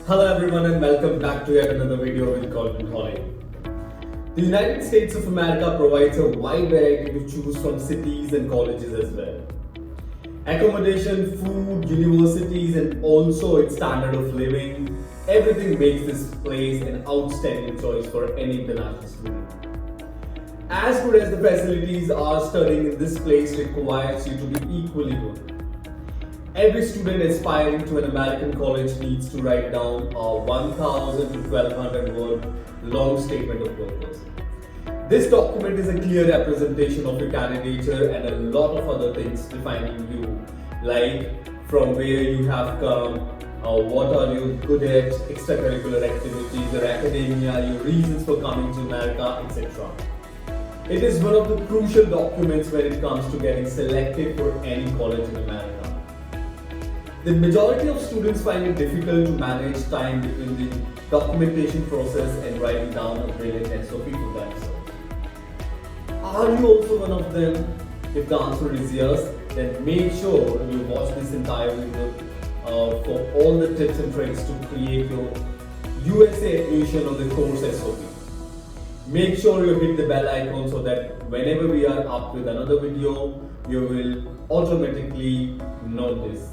Hello everyone and welcome back to yet another video with Contentholic. The United States of America provides a wide variety to choose from cities and colleges as well. Accommodation, food, universities and also its standard of living, everything makes this place an outstanding choice for any international student. As good as the facilities are, studying in this place requires you to be equally good. Every student aspiring to an American college needs to write down a 1,000 to 1,200 word long statement of purpose. This document is a clear representation of your candidature and a lot of other things defining you, like from where you have come, what are you good at, extracurricular activities, your academia, your reasons for coming to America, etc. It is one of the crucial documents when it comes to getting selected for any college in America. The majority of students find it difficult to manage time between the documentation process and writing down a brilliant SOP for themselves. Are you also one of them? If the answer is yes, then make sure you watch this entire video for all the tips and tricks to create your USA admission on the course SOP. Make sure you hit the bell icon so that whenever we are up with another video, you will automatically know this.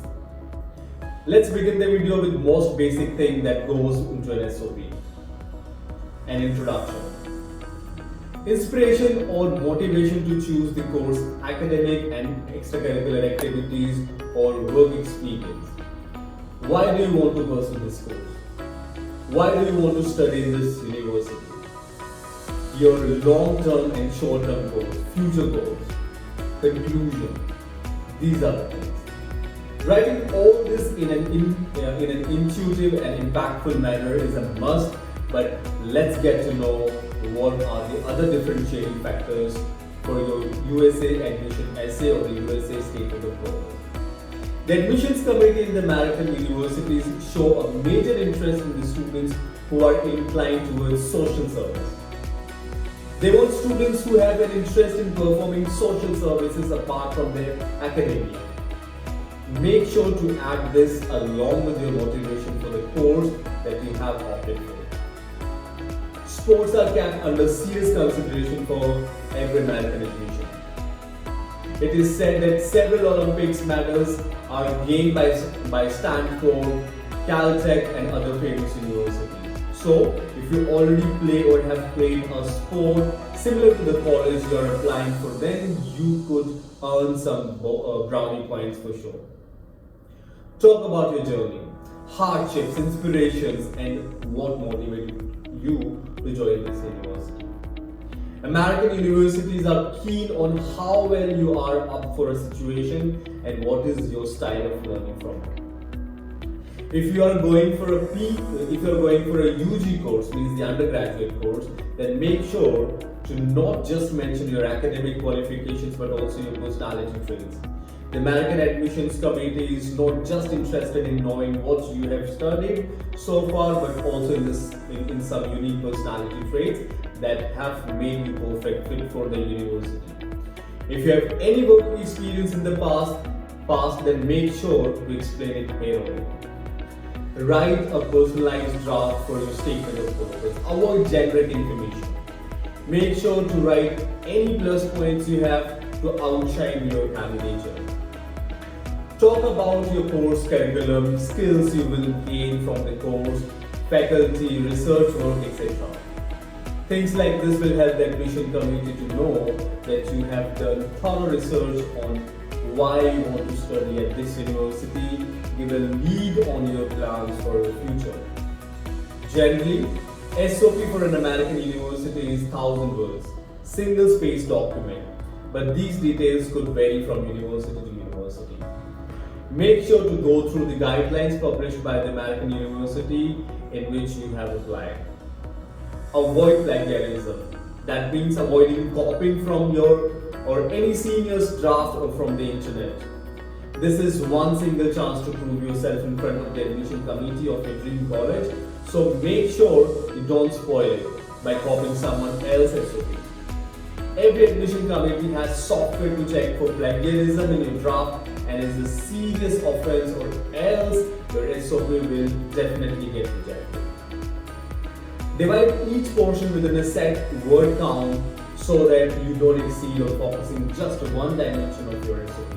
Let's begin the video with the most basic thing that goes into an SOP. An introduction. Inspiration or motivation to choose the course, academic and extracurricular activities or work experience. Why do you want to pursue this course? Why do you want to study in this university? Your long-term and short-term goals, future goals, conclusion. These are the things. Writing all this in an intuitive and impactful manner is a must, but let's get to know what are the other differentiating factors for your USA admission essay or the USA statement of purpose. The admissions committee in the American universities show a major interest in the students who are inclined towards social service. They want students who have an interest in performing social services apart from their academia. Make sure to add this along with your motivation for the course that you have opted for. Sports are kept under serious consideration for every American admission. It is said that several Olympics medals are gained by Stanford, Caltech and other famous universities. So, if you already play or have played a sport similar to the college you are applying for, then you could earn some brownie points for sure. Talk about your journey, hardships, inspirations, and what motivated you to join this university. American universities are keen on how well you are up for a situation and what is your style of learning from it. If you are going for a UG course, means the undergraduate course, then make sure to not just mention your academic qualifications but also your personality traits. The American Admissions Committee is not just interested in knowing what you have studied so far, but also in some unique personality traits that have made you perfect fit for the university. If you have any work experience in the past, then make sure to explain it here. Write a personalized draft for your statement of purpose. Avoid generic information. Make sure to write any plus points you have to outshine your candidature. Talk about your course curriculum, skills you will gain from the course, faculty, research work, etc. Things like this will help the admission committee to know that you have done thorough research on why you want to study at this university, give a lead on your plans for the future. Generally, SOP for an American university is 1,000 words, single-spaced document, but these details could vary from university to university. Make sure to go through the guidelines published by the American university in which you have applied. Avoid plagiarism. That means avoiding copying from your or any senior's draft or from the internet. This is one single chance to prove yourself in front of the admission committee of your dream college, so make sure you don't spoil it by copying someone else's SOP. Every admission committee has software to check for plagiarism in your draft and is a serious offense, or else your SOP will definitely get rejected. Divide each portion within a set word count so that you don't exceed or focusing just one dimension of your SOP.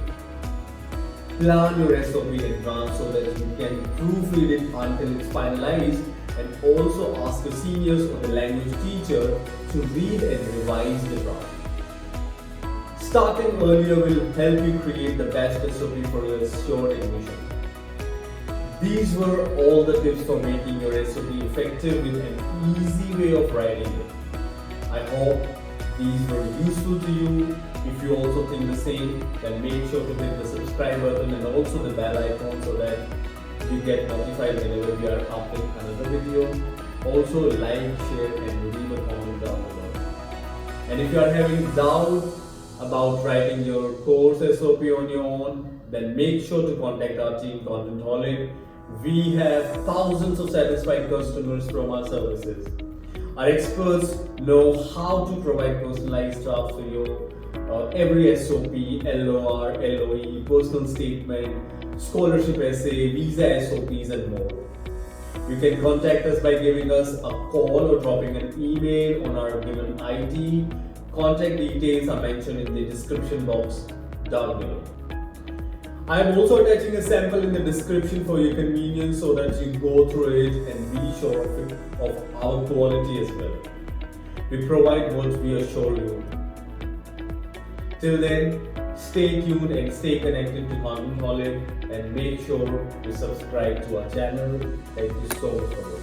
Plan your SOP in advance so that you can proofread it until it's finalized, and also ask your seniors or the language teacher to read and revise the draft. Starting earlier will help you create the best SOP for your assured admission. These were all the tips for making your SOP effective with an easy way of writing it. I hope these were useful to you. If you also think the same, then make sure to hit the subscribe button and also the bell icon so that you get notified whenever we are uploading another video. Also like, share and leave a comment down below. And if you are having doubt about writing your course SOP on your own, then make sure to contact our team Contentholic. We have thousands of satisfied customers from our services. Our experts know how to provide personalized drafts for your every SOP, LOR, LOE, personal statement, scholarship essay, visa SOPs and more. You can contact us by giving us a call or dropping an email on our given ID. Contact details are mentioned in the description box down below. I am also attaching a sample in the description for your convenience so that you go through it and be sure of our quality as well. We provide what we assure you. Till then, stay tuned and stay connected to Contentholic, and make sure to subscribe to our channel. Thank you so much for watching.